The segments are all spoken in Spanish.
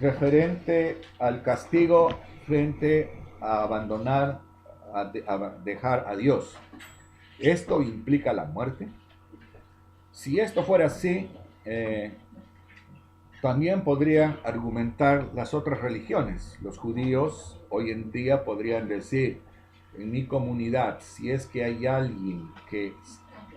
referente al castigo frente a abandonar, a dejar a Dios. ¿Esto implica la muerte? Si esto fuera así, también podrían argumentar las otras religiones. Los judíos hoy en día podrían decir, en mi comunidad, si es que hay alguien que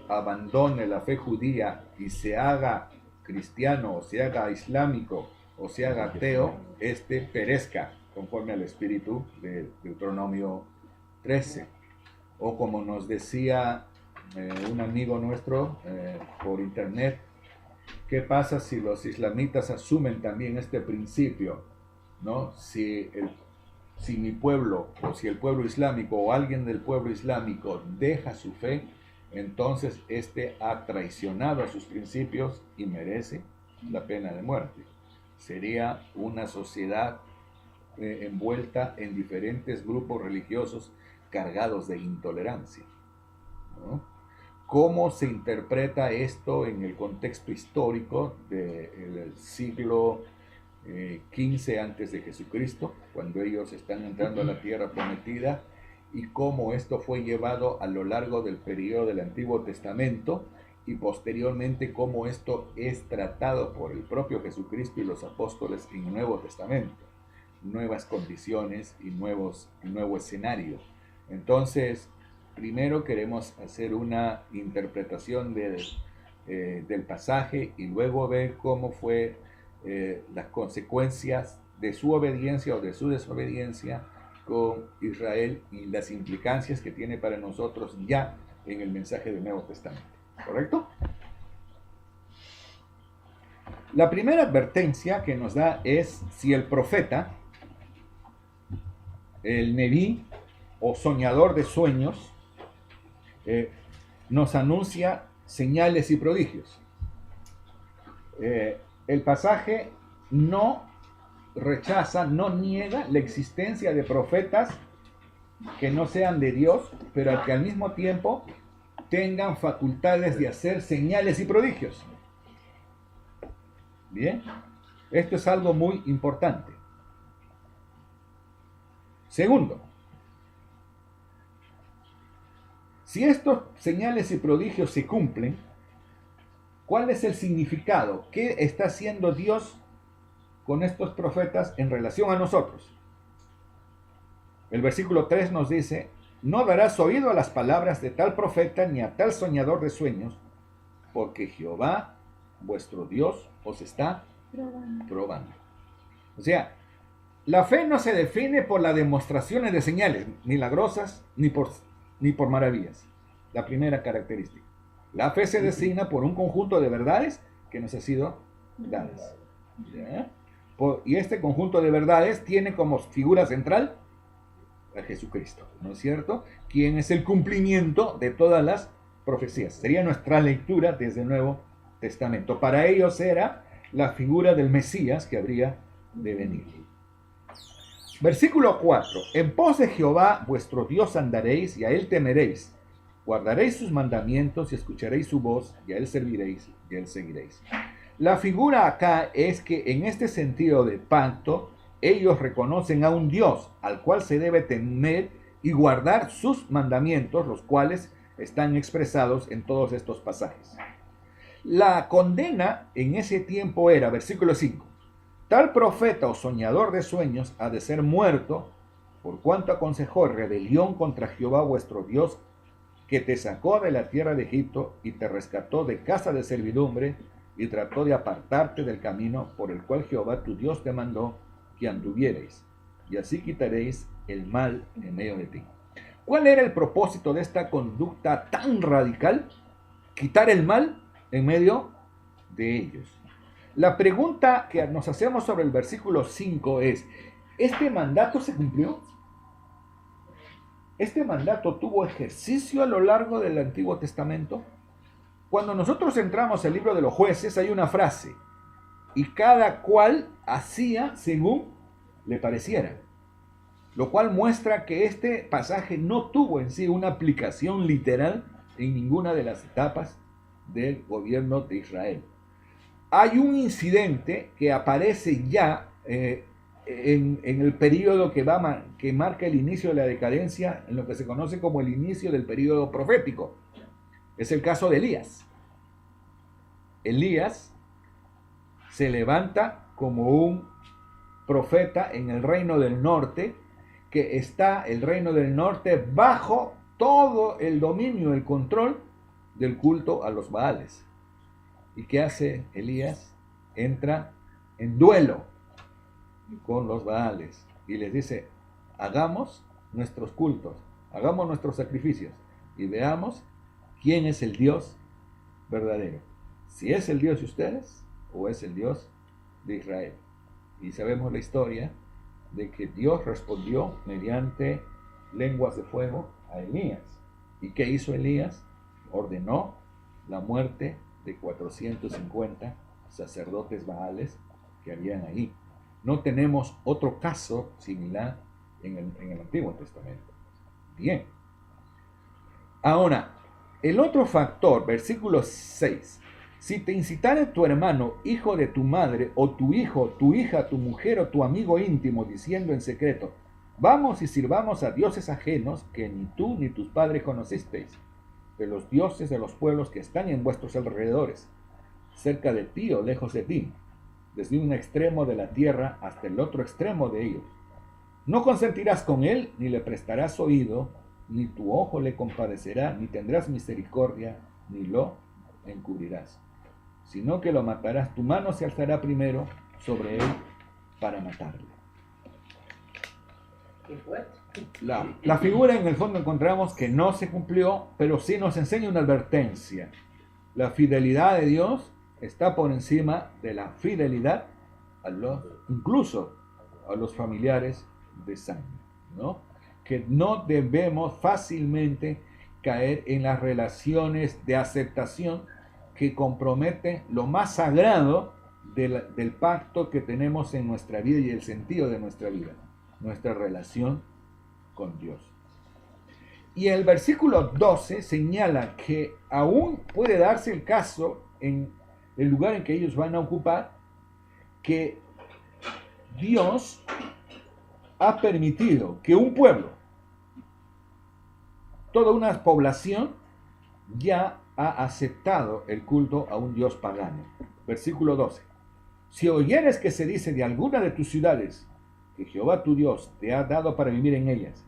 abandone la fe judía y se haga cristiano o se haga islámico o se haga ateo, este perezca conforme al espíritu de Deuteronomio 13. O como nos decía un amigo nuestro por internet, ¿qué pasa si los islamitas asumen también este principio? ¿No? Si mi pueblo o si el pueblo islámico o alguien del pueblo islámico deja su fe, entonces este ha traicionado a sus principios y merece la pena de muerte. Sería una sociedad envuelta en diferentes grupos religiosos cargados de intolerancia, ¿no? ¿Cómo se interpreta esto en el contexto histórico del siglo XV antes de Jesucristo, cuando ellos están entrando a la tierra prometida, y cómo esto fue llevado a lo largo del periodo del Antiguo Testamento y posteriormente cómo esto es tratado por el propio Jesucristo y los apóstoles en el Nuevo Testamento? Nuevas condiciones y nuevo escenario. Entonces, primero queremos hacer una interpretación del pasaje y luego ver cómo fue las consecuencias de su obediencia o de su desobediencia con Israel y las implicancias que tiene para nosotros ya en el mensaje del Nuevo Testamento. ¿Correcto? La primera advertencia que nos da es si el profeta, el Nebí o soñador de sueños, nos anuncia señales y prodigios. El pasaje no rechaza, no niega la existencia de profetas que no sean de Dios, pero que al mismo tiempo tengan facultades de hacer señales y prodigios. Bien, esto es algo muy importante. Segundo, si estos señales y prodigios se cumplen, ¿cuál es el significado? ¿Qué está haciendo Dios con estos profetas en relación a nosotros? El versículo 3 nos dice, no darás oído a las palabras de tal profeta ni a tal soñador de sueños, porque Jehová, vuestro Dios, os está probando. O sea, la fe no se define por las demostraciones de señales milagrosas ni por maravillas. La primera característica. La fe se designa por un conjunto de verdades que nos ha sido dadas. ¿Ya? Y este conjunto de verdades tiene como figura central a Jesucristo, ¿no es cierto? Quien es el cumplimiento de todas las profecías. Sería nuestra lectura desde el Nuevo Testamento. Para ellos era la figura del Mesías que habría de venir. Versículo 4. En pos de Jehová vuestro Dios andaréis y a él temeréis. Guardaréis sus mandamientos y escucharéis su voz y a él serviréis y a él seguiréis. La figura acá es que en este sentido de pacto, ellos reconocen a un Dios al cual se debe temer y guardar sus mandamientos, los cuales están expresados en todos estos pasajes. La condena en ese tiempo era, versículo 5, tal profeta o soñador de sueños ha de ser muerto, por cuanto aconsejó rebelión contra Jehová vuestro Dios, que te sacó de la tierra de Egipto y te rescató de casa de servidumbre y trató de apartarte del camino por el cual Jehová tu Dios te mandó que anduviereis, y así quitaréis el mal en medio de ti. ¿Cuál era el propósito de esta conducta tan radical? Quitar el mal en medio de ellos. La pregunta que nos hacemos sobre el versículo 5 es, ¿este mandato se cumplió? ¿Este mandato tuvo ejercicio a lo largo del Antiguo Testamento? Cuando nosotros entramos al libro de los jueces hay una frase, y cada cual hacía según le pareciera, lo cual muestra que este pasaje no tuvo en sí una aplicación literal en ninguna de las etapas del gobierno de Israel. Hay un incidente que aparece ya en el periodo que marca el inicio de la decadencia, en lo que se conoce como el inicio del periodo profético. Es el caso de Elías. Elías se levanta como un profeta en el reino del norte, que está el reino del norte bajo todo el dominio, el control del culto a los Baales. ¿Y qué hace Elías? Entra en duelo con los Baales y les dice: hagamos nuestros cultos, hagamos nuestros sacrificios y veamos quién es el Dios verdadero, si es el Dios de ustedes o es el Dios de Israel. Y sabemos la historia de que Dios respondió mediante lenguas de fuego a Elías. ¿Y qué hizo Elías? Ordenó la muerte de 450 sacerdotes baales que habían ahí. No tenemos otro caso similar en el Antiguo Testamento. Bien. Ahora, el otro factor, versículo 6. Si te incitare tu hermano, hijo de tu madre, o tu hijo, tu hija, tu mujer o tu amigo íntimo, diciendo en secreto: vamos y sirvamos a dioses ajenos que ni tú ni tus padres conocisteis, de los dioses de los pueblos que están en vuestros alrededores, cerca de ti o lejos de ti, desde un extremo de la tierra hasta el otro extremo de ellos. No consentirás con él, ni le prestarás oído, ni tu ojo le compadecerá, ni tendrás misericordia, ni lo encubrirás, sino que lo matarás. Tu mano se alzará primero sobre él para matarle. La figura, en el fondo, encontramos que no se cumplió, pero sí nos enseña una advertencia. La fidelidad de Dios está por encima de la fidelidad incluso a los familiares de sangre, ¿no? Que no debemos fácilmente caer en las relaciones de aceptación que comprometen lo más sagrado del pacto que tenemos en nuestra vida y el sentido de nuestra vida, nuestra relación con Dios. Y el versículo 12 señala que aún puede darse el caso en el lugar en que ellos van a ocupar, que Dios ha permitido que un pueblo, toda una población, ya ha aceptado el culto a un Dios pagano. Versículo 12. Si oyeres que se dice de alguna de tus ciudades que Jehová tu Dios te ha dado para vivir en ellas,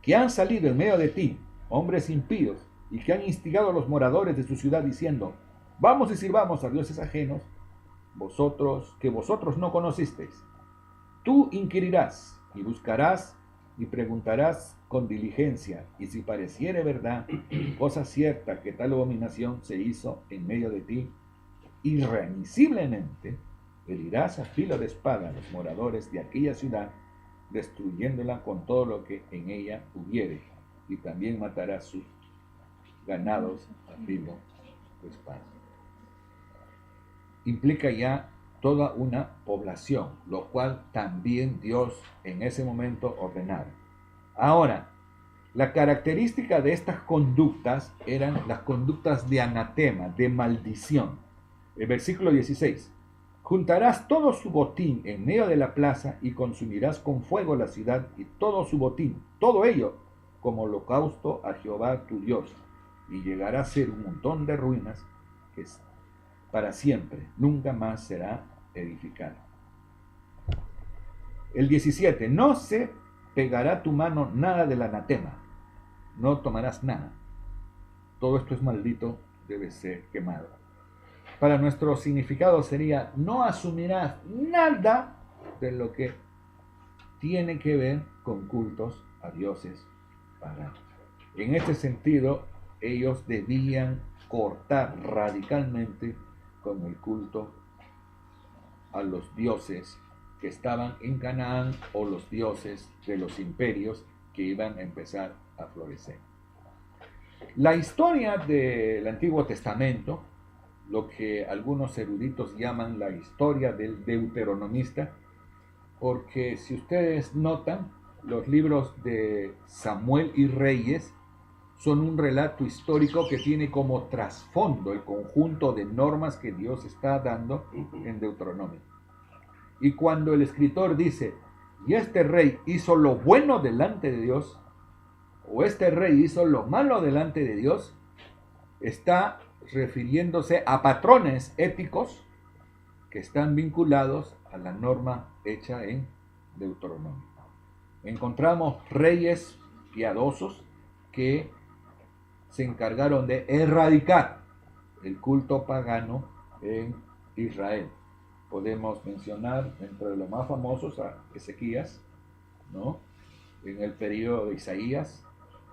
que han salido en medio de ti hombres impíos y que han instigado a los moradores de su ciudad diciendo: vamos y sirvamos a dioses ajenos, que vosotros no conocisteis, tú inquirirás y buscarás y preguntarás con diligencia, y si pareciere verdad, cosa cierta, que tal abominación se hizo en medio de ti, irremisiblemente herirás a filo de espada a los moradores de aquella ciudad, destruyéndola con todo lo que en ella hubiere, y también matarás sus ganados a filo de espada. Implica ya toda una población, lo cual también Dios en ese momento ordenaba. Ahora, la característica de estas conductas eran las conductas de anatema, de maldición. El versículo 16. Juntarás todo su botín en medio de la plaza y consumirás con fuego la ciudad y todo su botín, todo ello, como holocausto a Jehová tu Dios, y llegará a ser un montón de ruinas que para siempre nunca más será edificado. El 17. No se pegará tu mano nada del anatema, no tomarás nada. Todo esto es maldito, debe ser quemado. Para nuestro significado sería: no asumirás nada de lo que tiene que ver con cultos a dioses paganos. En este sentido, ellos debían cortar radicalmente con el culto a los dioses que estaban en Canaán o los dioses de los imperios que iban a empezar a florecer. La historia del Antiguo Testamento, lo que algunos eruditos llaman la historia del deuteronomista, porque si ustedes notan, los libros de Samuel y Reyes son un relato histórico que tiene como trasfondo el conjunto de normas que Dios está dando en Deuteronomio. Y cuando el escritor dice, y este rey hizo lo bueno delante de Dios, o este rey hizo lo malo delante de Dios, está refiriéndose a patrones éticos que están vinculados a la norma hecha en Deuteronomio. Encontramos reyes piadosos que se encargaron de erradicar el culto pagano en Israel. Podemos mencionar entre los más famosos a Ezequías, ¿no? En el periodo de Isaías.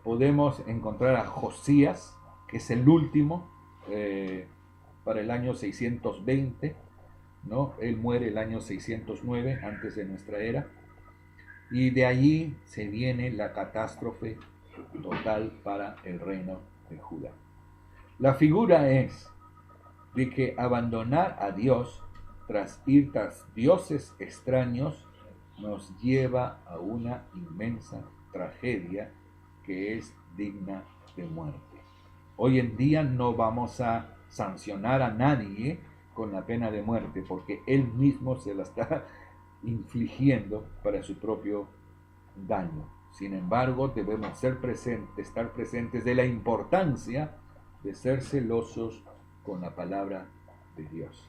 Podemos encontrar a Josías, que es el último, para el año 620, ¿no? Él muere el año 609 antes de nuestra era. Y de allí se viene la catástrofe total para el reino de Judá. La figura es de que abandonar a Dios tras ir tras dioses extraños nos lleva a una inmensa tragedia que es digna de muerte. Hoy en día no vamos a sancionar a nadie con la pena de muerte porque él mismo se la está infligiendo para su propio daño. Sin embargo, debemos estar presentes de la importancia de ser celosos con la palabra de Dios.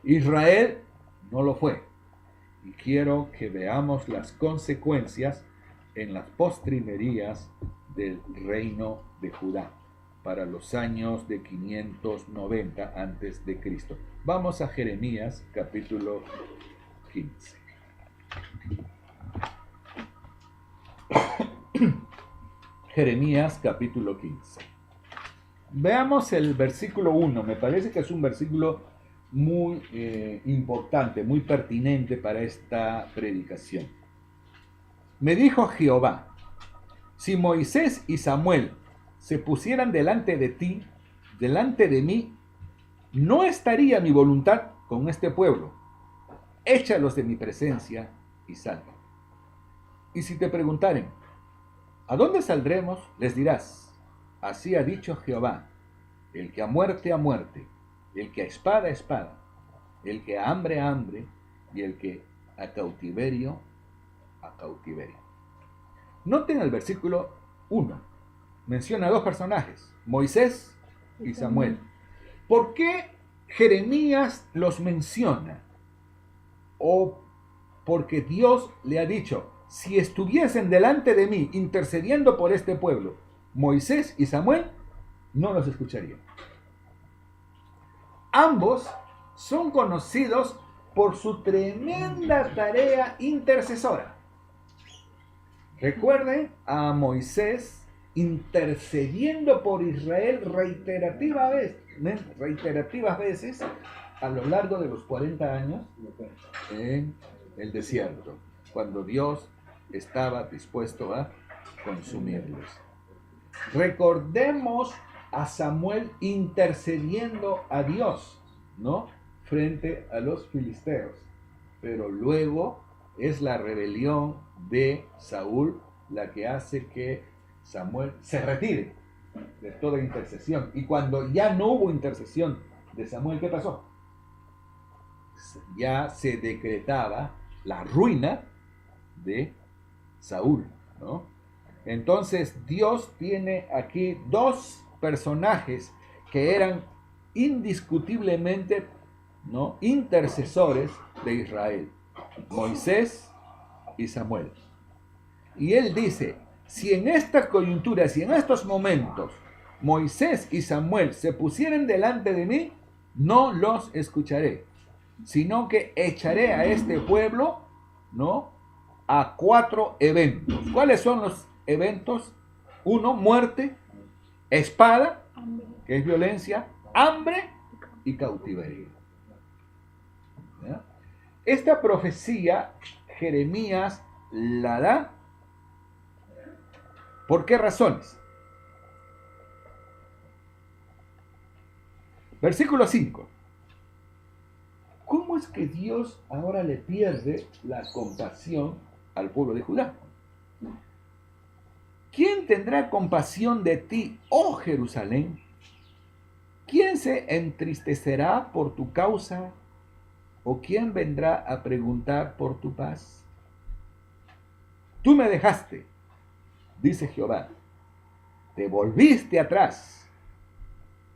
Israel no lo fue. Y quiero que veamos las consecuencias en las postrimerías del reino de Judá para los años de 590 antes de Cristo. Vamos a Jeremías capítulo 15. Jeremías capítulo 15. Veamos el versículo 1. Me parece que es un versículo muy importante, muy pertinente para esta predicación. Me dijo Jehová, si Moisés y Samuel se pusieran delante de ti, delante de mí, no estaría mi voluntad con este pueblo. Échalos de mi presencia y salgan. Y si te preguntaren, ¿a dónde saldremos? Les dirás, así ha dicho Jehová, el que a muerte, el que a espada, espada, el que a hambre, hambre, y el que a cautiverio, a cautiverio. Noten el versículo 1. Menciona dos personajes, Moisés y Samuel. ¿Por qué Jeremías los menciona? O porque Dios le ha dicho, si estuviesen delante de mí intercediendo por este pueblo, Moisés y Samuel, no los escucharía. Ambos son conocidos por su tremenda tarea intercesora. Recuerden a Moisés intercediendo por Israel reiterativas veces a lo largo de los 40 años en el desierto, cuando Dios estaba dispuesto a consumirlos. Recordemos a Samuel intercediendo a Dios, ¿no? Frente a los filisteos. Pero luego es la rebelión de Saúl la que hace que Samuel se retire de toda intercesión. Y cuando ya no hubo intercesión de Samuel, ¿qué pasó? Ya se decretaba la ruina de Saúl, ¿no? Entonces Dios tiene aquí dos personajes que eran indiscutiblemente, ¿no?, intercesores de Israel, Moisés y Samuel. Y él dice, si en estas coyunturas y en estos momentos Moisés y Samuel se pusieren delante de mí, no los escucharé, sino que echaré a este pueblo, ¿no?, a 4 eventos. ¿Cuáles son los eventos? 1, muerte, espada, que es violencia, hambre y cautiverio. ¿Ya? Esta profecía Jeremías la da. ¿Por qué razones? Versículo 5. ¿Cómo es que Dios ahora le pierde la compasión al pueblo de Judá? ¿Quién tendrá compasión de ti, oh Jerusalén? ¿Quién se entristecerá por tu causa? ¿O quién vendrá a preguntar por tu paz? Tú me dejaste, dice Jehová, te volviste atrás.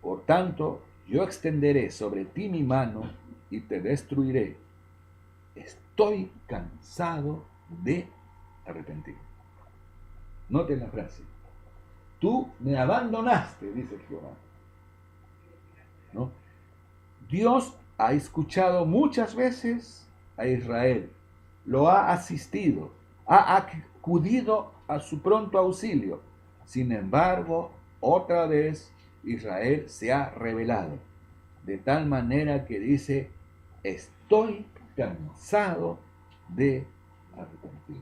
Por tanto, yo extenderé sobre ti mi mano y te destruiré. Estoy cansado de arrepentir. Noten la frase. Tú me abandonaste, dice Jehová. ¿No? Dios ha escuchado muchas veces a Israel, lo ha asistido, ha acudido a su pronto auxilio. Sin embargo, otra vez Israel se ha rebelado, de tal manera que dice, estoy cansado de arrepentir.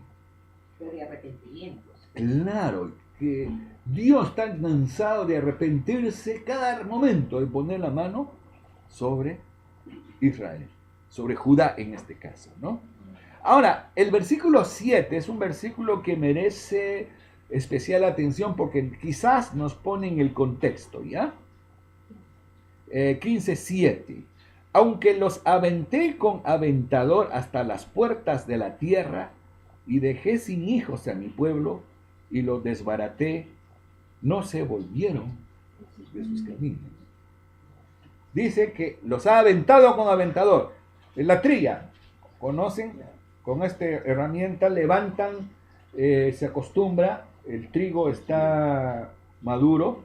De arrepentimientos. Claro, que Dios está cansado de arrepentirse cada momento y poner la mano sobre Israel, sobre Judá en este caso, ¿no? Ahora, el versículo 7 es un versículo que merece especial atención porque quizás nos pone en el contexto, ¿ya? 15:7. Aunque los aventé con aventador hasta las puertas de la tierra y dejé sin hijos a mi pueblo y los desbaraté, no se volvieron de sus caminos. Dice que los ha aventado con aventador. En la trilla, ¿conocen? Con esta herramienta levantan, se acostumbra, el trigo está maduro,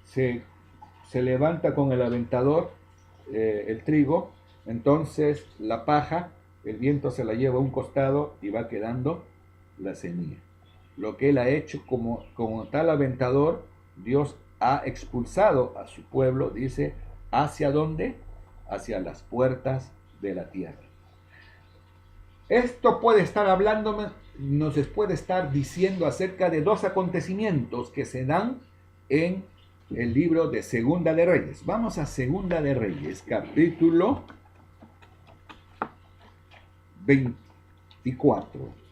se levanta con el aventador el trigo, entonces la paja, el viento se la lleva a un costado y va quedando la semilla. Lo que él ha hecho como tal aventador, Dios ha expulsado a su pueblo, dice, ¿hacia dónde? Hacia las puertas de la tierra. Esto puede estar hablando, nos puede estar diciendo acerca de dos acontecimientos que se dan en el libro de Segunda de Reyes. Vamos a Segunda de Reyes, capítulo 24.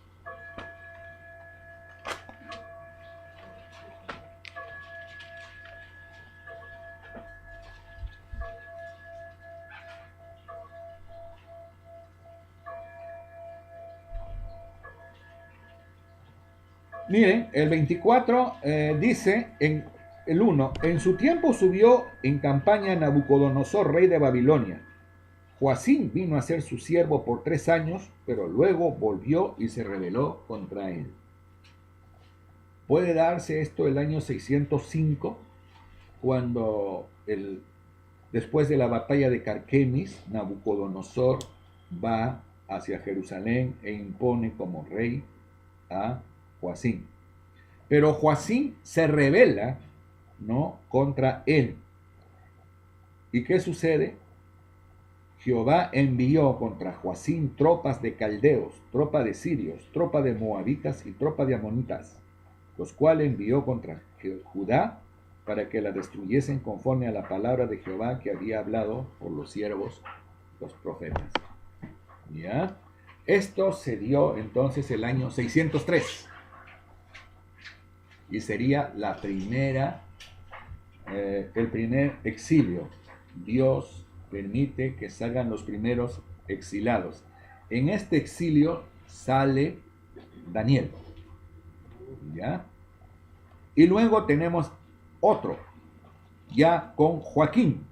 Miren, el 24 dice en el 1, en su tiempo subió en campaña Nabucodonosor, rey de Babilonia. Joacim vino a ser su siervo por 3 años, pero luego volvió y se rebeló contra él. Puede darse esto el año 605, cuando después de la batalla de Carquemis, Nabucodonosor va hacia Jerusalén e impone como rey a Joacim. Pero Joacim se rebela, ¿no?, contra él. ¿Y qué sucede? Jehová envió contra Joacim tropas de caldeos, tropa de sirios, tropa de moabitas y tropa de amonitas, los cuales envió contra Judá para que la destruyesen conforme a la palabra de Jehová que había hablado por los siervos, los profetas. ¿Ya? Esto se dio entonces el año 603 y sería la primera, el primer exilio. Dios permite que salgan los primeros exilados. En este exilio sale Daniel, ¿ya? Y luego tenemos otro, ya con Joaquín.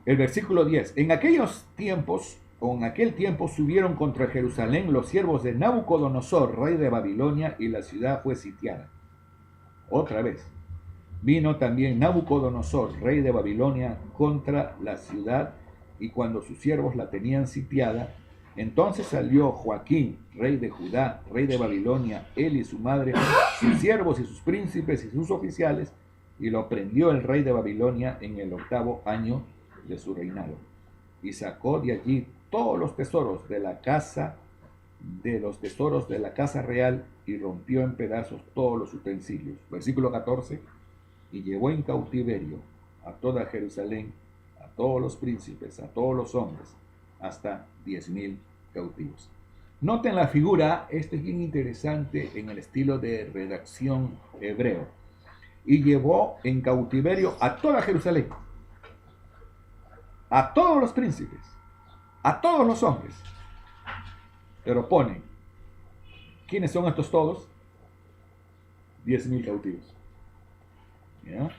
El versículo 10. En aquellos tiempos, o en aquel tiempo, subieron contra Jerusalén los siervos de Nabucodonosor, rey de Babilonia, y la ciudad fue sitiada. Otra vez. Vino también Nabucodonosor, rey de Babilonia, contra la ciudad, y cuando sus siervos la tenían sitiada, entonces salió Joaquín, rey de Judá, rey de Babilonia, él y su madre, sus siervos y sus príncipes y sus oficiales, y lo prendió el rey de Babilonia en el 8º año de su reinado, y sacó de allí todos los tesoros de la casa, de los tesoros de la casa real, y rompió en pedazos todos los utensilios. Versículo 14. Y llevó en cautiverio a toda Jerusalén, a todos los príncipes, a todos los hombres, hasta 10.000 cautivos. Noten la figura, esto es bien interesante en el estilo de redacción hebreo. Y llevó en cautiverio a toda Jerusalén. a todos los príncipes, a todos los hombres. Pero pone, ¿quiénes son estos todos? 10.000 cautivos. ¿Ya?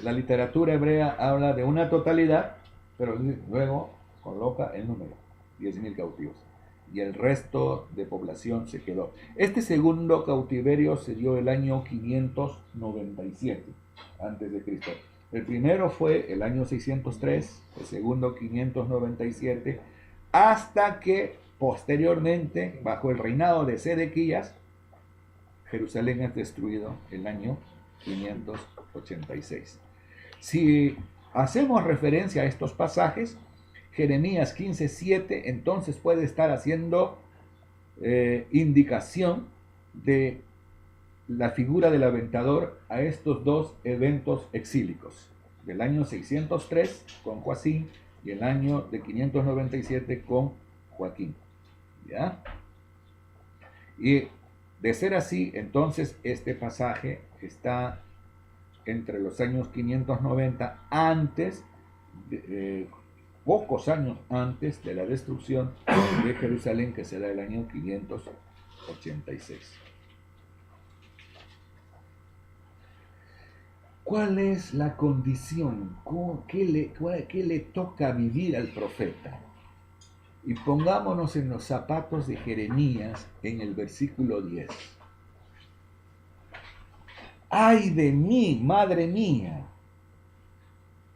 La literatura hebrea habla de una totalidad, pero luego coloca el número, 10.000 cautivos. Y el resto de población se quedó. Este segundo cautiverio se dio el año 597 antes de Cristo. El primero fue el año 603, el segundo 597, hasta que posteriormente, bajo el reinado de Sedequías, Jerusalén es destruido el año 586. Si hacemos referencia a estos pasajes, Jeremías 15:7 entonces puede estar haciendo indicación de la figura del aventador a estos dos eventos exílicos, del año 603 con Joacim y el año de 597 con Joaquín. ¿Ya? Y de ser así, entonces este pasaje está entre los años 590 antes, pocos años antes de la destrucción de Jerusalén, que será el año 586. ¿Cuál es la condición? ¿Qué le toca vivir al profeta? Y pongámonos en los zapatos de Jeremías en el versículo 10. ¡Ay de mí, madre mía,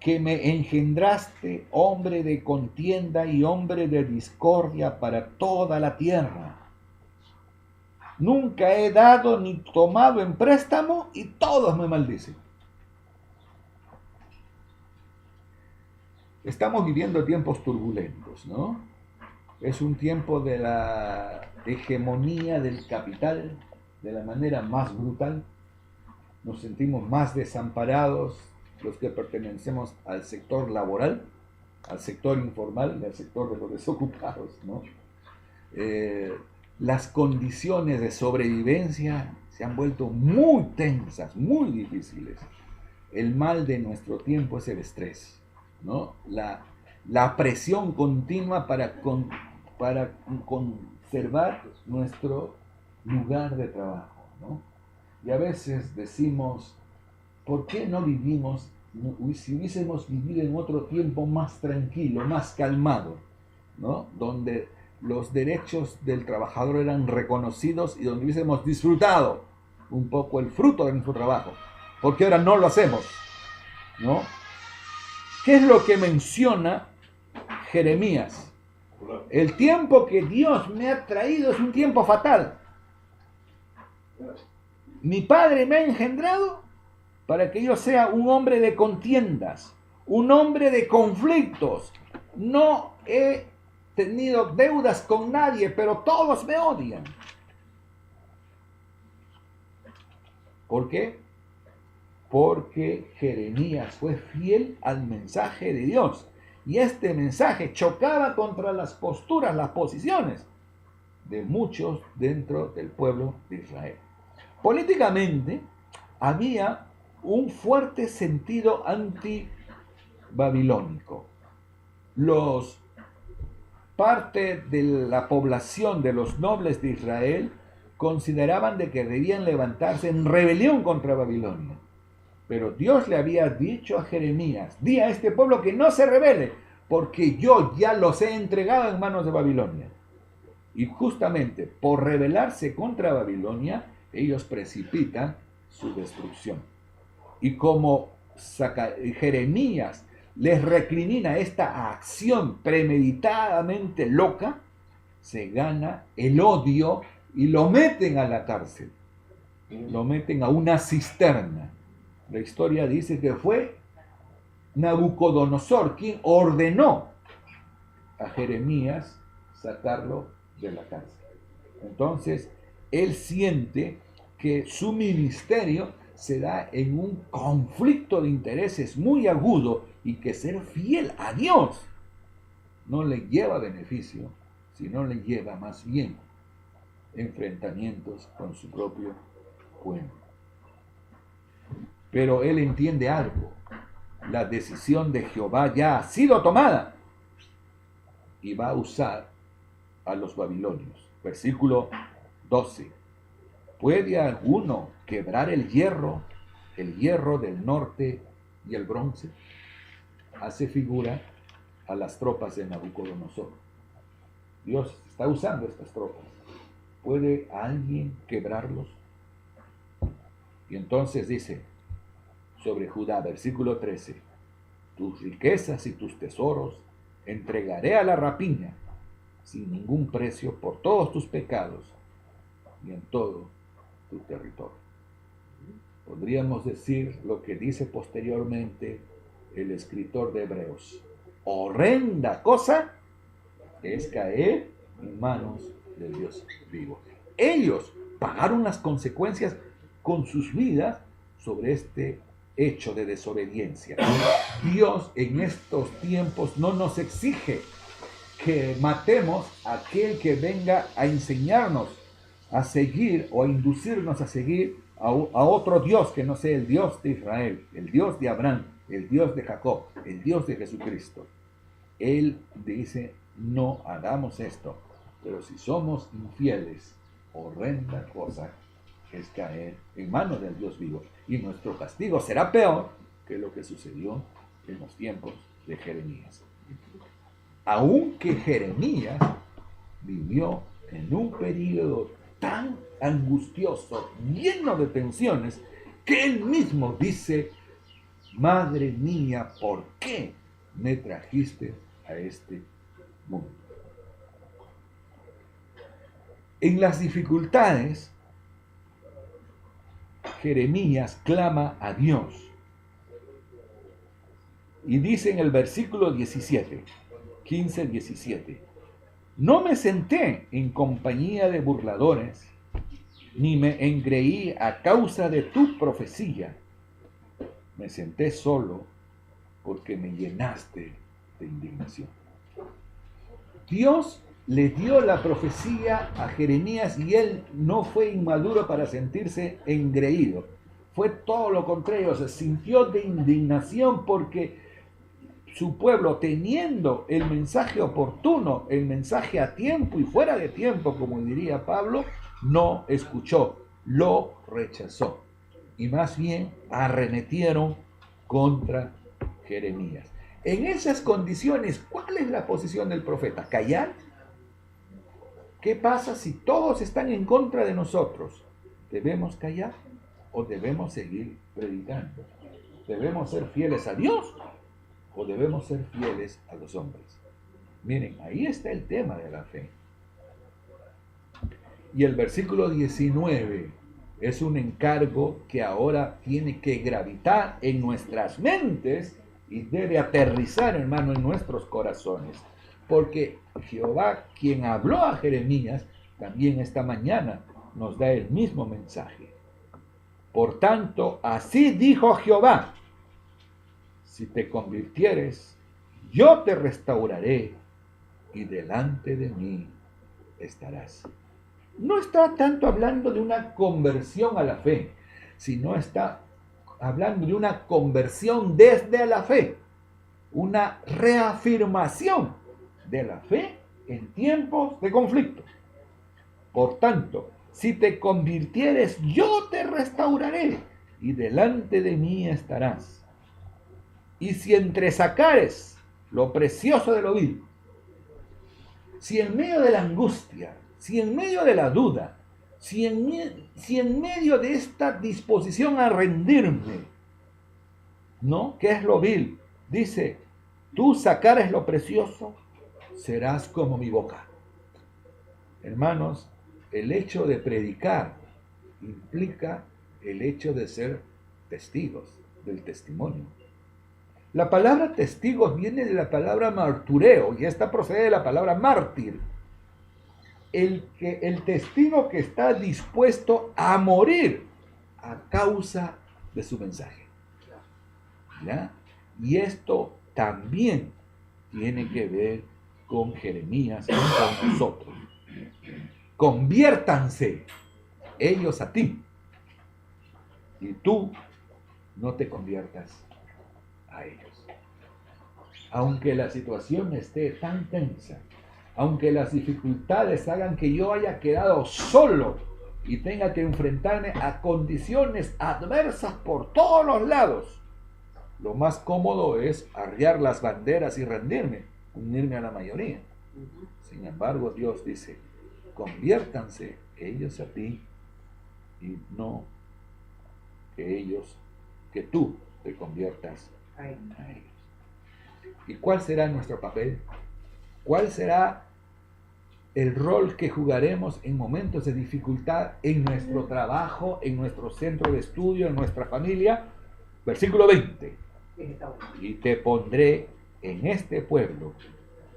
que me engendraste, hombre de contienda y hombre de discordia para toda la tierra! Nunca he dado ni tomado en préstamo y todos me maldicen. Estamos viviendo tiempos turbulentos, ¿no? Es un tiempo de la hegemonía del capital de la manera más brutal. Nos sentimos más desamparados los que pertenecemos al sector laboral, al sector informal y al sector de los desocupados, ¿no? Las condiciones de sobrevivencia se han vuelto muy tensas, muy difíciles. El mal de nuestro tiempo es el estrés, ¿no? La presión continua para conservar nuestro lugar de trabajo, ¿no? Y a veces decimos, ¿por qué no vivimos, si hubiésemos vivido en otro tiempo más tranquilo, más calmado, ¿no? Donde los derechos del trabajador eran reconocidos y donde hubiésemos disfrutado un poco el fruto de nuestro trabajo? Porque ahora no lo hacemos, ¿no? ¿Qué es lo que menciona Jeremías? El tiempo que Dios me ha traído es un tiempo fatal. Mi padre me ha engendrado para que yo sea un hombre de contiendas, un hombre de conflictos. No he tenido deudas con nadie, pero todos me odian. ¿Por qué? Porque Jeremías fue fiel al mensaje de Dios. Y este mensaje chocaba contra las posturas, las posiciones de muchos dentro del pueblo de Israel. Políticamente había un fuerte sentido anti-babilónico. Parte de la población de los nobles de Israel consideraban de que debían levantarse en rebelión contra Babilonia. Pero Dios le había dicho a Jeremías, di a este pueblo que no se rebele, porque yo ya los he entregado en manos de Babilonia. Y justamente por rebelarse contra Babilonia, ellos precipitan su destrucción. Y como Jeremías les recrimina esta acción premeditadamente loca, se gana el odio y lo meten a la cárcel. Lo meten a una cisterna. La historia dice que fue Nabucodonosor quien ordenó a Jeremías sacarlo de la cárcel. Entonces, él siente que su ministerio se da en un conflicto de intereses muy agudo y que ser fiel a Dios no le lleva beneficio, sino le lleva más bien enfrentamientos con su propio pueblo. Pero él entiende algo. la decisión de Jehová ya ha sido tomada y va a usar a los babilonios. Versículo 12. ¿Puede alguno quebrar el hierro del norte y el bronce? Hace figura a las tropas de Nabucodonosor. Dios está usando estas tropas. ¿Puede alguien quebrarlos? Y entonces dice sobre Judá, versículo 13, tus riquezas y tus tesoros entregaré a la rapiña sin ningún precio por todos tus pecados y en todo tu territorio. Podríamos decir lo que dice posteriormente el escritor de Hebreos. Horrenda cosa es caer en manos del Dios vivo. Ellos pagaron las consecuencias con sus vidas sobre este hecho de desobediencia. Dios en estos tiempos no nos exige que matemos a aquel que venga a enseñarnos a seguir o a inducirnos a seguir a otro Dios que no sea el Dios de Israel, el Dios de Abraham, el Dios de Jacob, el Dios de Jesucristo. Él dice, no hagamos esto, pero si somos infieles, horrenda cosa es caer en manos del Dios vivo. Y nuestro castigo será peor que lo que sucedió en los tiempos de Jeremías. Aunque Jeremías vivió en un periodo tan angustioso, lleno de tensiones, que él mismo dice, madre mía, ¿por qué me trajiste a este mundo? En las dificultades, Jeremías clama a Dios. Y dice en el versículo 17, 15-17, no me senté en compañía de burladores, ni me engreí a causa de tu profecía. Me senté solo porque me llenaste de indignación. Dios le dio la profecía a Jeremías y él no fue inmaduro para sentirse engreído. Fue todo lo contrario, se sintió de indignación porque su pueblo, teniendo el mensaje oportuno, el mensaje a tiempo y fuera de tiempo, como diría Pablo, no escuchó, lo rechazó. Y más bien arremetieron contra Jeremías. En esas condiciones, ¿cuál es la posición del profeta? ¿Callar? ¿Qué pasa si todos están en contra de nosotros? ¿Debemos callar o debemos seguir predicando? ¿Debemos ser fieles a Dios o debemos ser fieles a los hombres? Miren, ahí está el tema de la fe. Y el versículo 19 es un encargo que ahora tiene que gravitar en nuestras mentes y debe aterrizar, hermano, en nuestros corazones. Porque Jehová, quien habló a Jeremías, también esta mañana nos da el mismo mensaje. Por tanto, así dijo Jehová, si te convirtieres, yo te restauraré y delante de mí estarás. No está tanto hablando de una conversión a la fe, sino está hablando de una conversión desde la fe, una reafirmación de la fe en tiempos de conflicto. Por tanto, si te convirtieres, yo te restauraré y delante de mí estarás. Y si entresacares lo precioso de lo vil, si en medio de la angustia, si en medio de la duda, si en medio de esta disposición a rendirme, ¿no? ¿Qué es lo vil? Dice, tú sacares lo precioso, serás como mi boca. Hermanos, el hecho de predicar implica el hecho de ser testigos del testimonio. La palabra testigos viene de la palabra martureo y esta procede de la palabra mártir. El testigo que está dispuesto a morir a causa de su mensaje. ¿Ya? Y esto también tiene que ver con Jeremías y con nosotros. Conviértanse ellos a ti y tú no te conviertas a ellos. Aunque la situación esté tan tensa, aunque las dificultades hagan que yo haya quedado solo y tenga que enfrentarme a condiciones adversas por todos los lados, lo más cómodo es arriar las banderas y rendirme, unirme a la mayoría. Sin embargo, Dios dice, conviértanse ellos a ti y no que tú te conviertas a ellos. ¿Y cuál será nuestro papel? ¿Cuál será el rol que jugaremos en momentos de dificultad en nuestro trabajo, en nuestro centro de estudio, en nuestra familia? Versículo 20. Y te pondré en este pueblo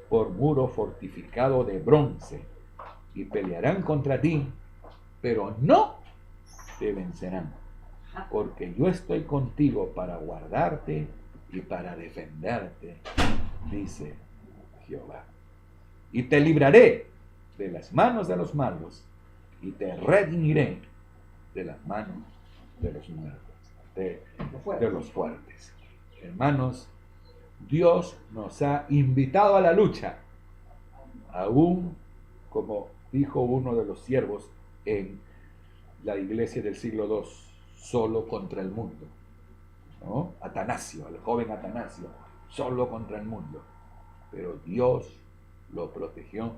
por muro fortificado de bronce, y pelearán contra ti, pero no te vencerán, porque yo estoy contigo para guardarte y para defenderte, dice Jehová. Y te libraré de las manos de los malos, y te redimiré de las manos de los malos, de los fuertes. Hermanos, Dios nos ha invitado a la lucha, aún como dijo uno de los siervos en la iglesia del siglo II, solo contra el mundo, ¿no? Atanasio, el joven Atanasio, solo contra el mundo. Pero Dios lo protegió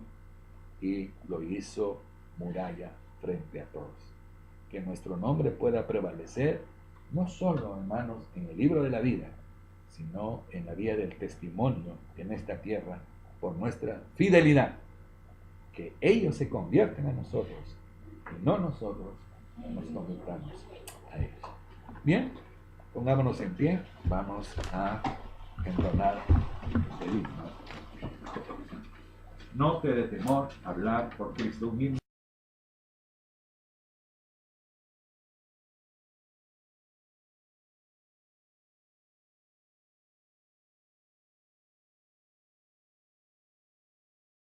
y lo hizo muralla frente a todos. Que nuestro nombre pueda prevalecer, no solo, hermanos, en el libro de la vida, sino en la vía del testimonio en esta tierra por nuestra fidelidad. Que ellos se convierten a nosotros y no nosotros nos convirtamos a ellos. Bien, pongámonos en pie, vamos a entonar el himno. No te dé temor hablar por Cristo mismo.